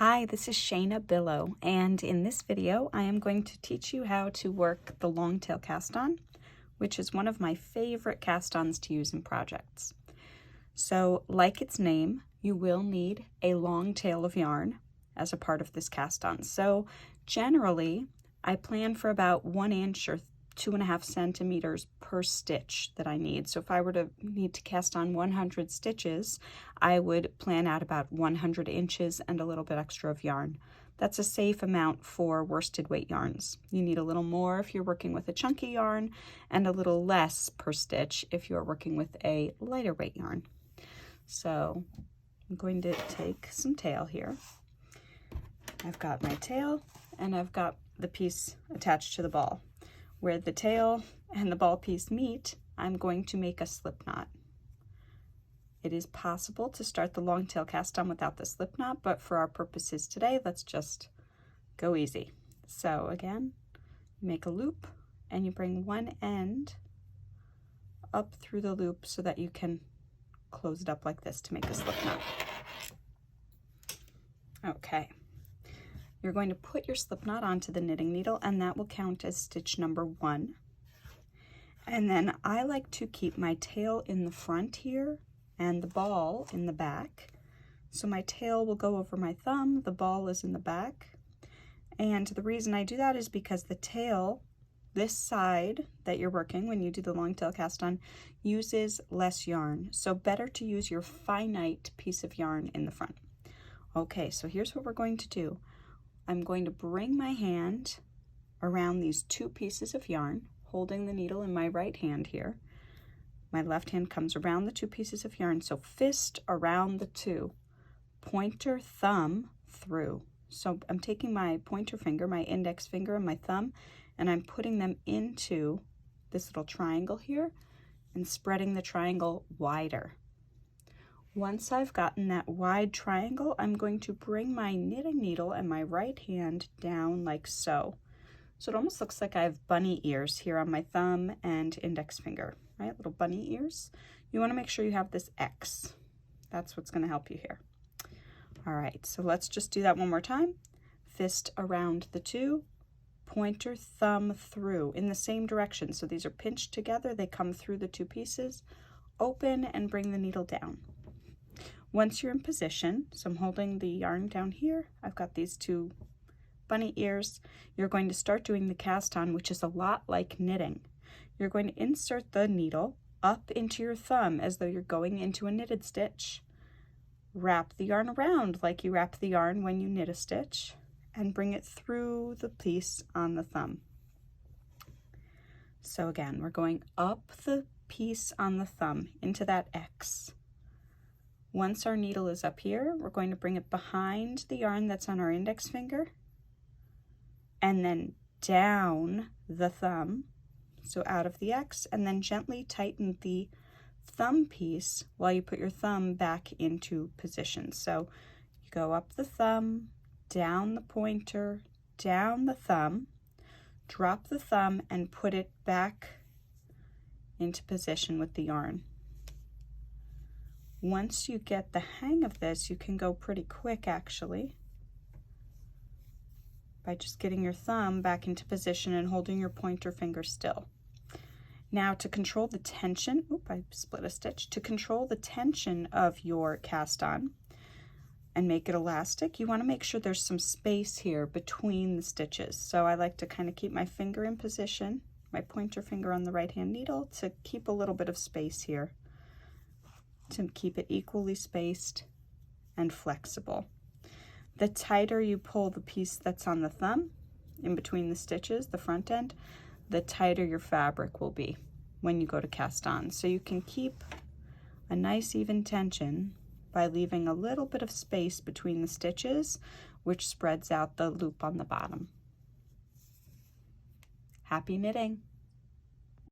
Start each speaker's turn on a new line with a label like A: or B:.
A: Hi, this is Shaina Bilow, and in this video I am going to teach you how to work the long tail cast on, which is one of my favorite cast ons to use in projects. So, like its name, you will need a long tail of yarn as a part of this cast on. So generally, I plan for about 1 inch or 2.5 centimeters per stitch that I need. So if I were to need to cast on 100 stitches, I would plan out about 100 inches and a little bit extra of yarn. That's a safe amount for worsted weight yarns. You need a little more if you're working with a chunky yarn and a little less per stitch if you're working with a lighter weight yarn. So I'm going to take some tail here. I've got my tail and I've got the piece attached to the ball. Where the tail and the ball piece meet, I'm going to make a slip knot. It is possible to start the long tail cast on without the slip knot, but for our purposes today, let's just go easy. So again, you make a loop and you bring one end up through the loop so that you can close it up like this to make a slip knot. Okay. You're going to put your slip knot onto the knitting needle and that will count as stitch number 1. And then I like to keep my tail in the front here and the ball in the back. So my tail will go over my thumb, the ball is in the back. And the reason I do that is because the tail, this side that you're working when you do the long tail cast on, uses less yarn. So better to use your finite piece of yarn in the front. Okay, so here's what we're going to do. I'm going to bring my hand around these 2 pieces of yarn, holding the needle in my right hand here. My left hand comes around the 2 pieces of yarn, so fist around the 2, pointer, thumb through. So I'm taking my pointer finger, my index finger, and my thumb, and I'm putting them into this little triangle here and spreading the triangle wider. Once I've gotten that wide triangle, I'm going to bring my knitting needle and my right hand down like so. So it almost looks like I have bunny ears here on my thumb and index finger, right? Little bunny ears. You want to make sure you have this X. That's what's going to help you here. All right, so let's just do that one more time. Fist around the 2, pointer, thumb through in the same direction. So these are pinched together. They come through the 2 pieces. Open and bring the needle down. Once you're in position, so I'm holding the yarn down here, I've got these 2 bunny ears, you're going to start doing the cast on, which is a lot like knitting. You're going to insert the needle up into your thumb as though you're going into a knitted stitch. Wrap the yarn around like you wrap the yarn when you knit a stitch, and bring it through the piece on the thumb. So again, we're going up the piece on the thumb into that X. Once our needle is up here, we're going to bring it behind the yarn that's on our index finger and then down the thumb, so out of the X, and then gently tighten the thumb piece while you put your thumb back into position. So you go up the thumb, down the pointer, down the thumb, drop the thumb and put it back into position with the yarn. Once you get the hang of this, you can go pretty quick actually by just getting your thumb back into position and holding your pointer finger still. Now to control the tension, I split a stitch. To control the tension of your cast on and make it elastic, you want to make sure there's some space here between the stitches. So I like to kind of keep my finger in position, my pointer finger on the right hand needle, to keep a little bit of space here, to keep it equally spaced and flexible. The tighter you pull the piece that's on the thumb in between the stitches, the front end, the tighter your fabric will be when you go to cast on. So you can keep a nice even tension by leaving a little bit of space between the stitches, which spreads out the loop on the bottom. Happy knitting!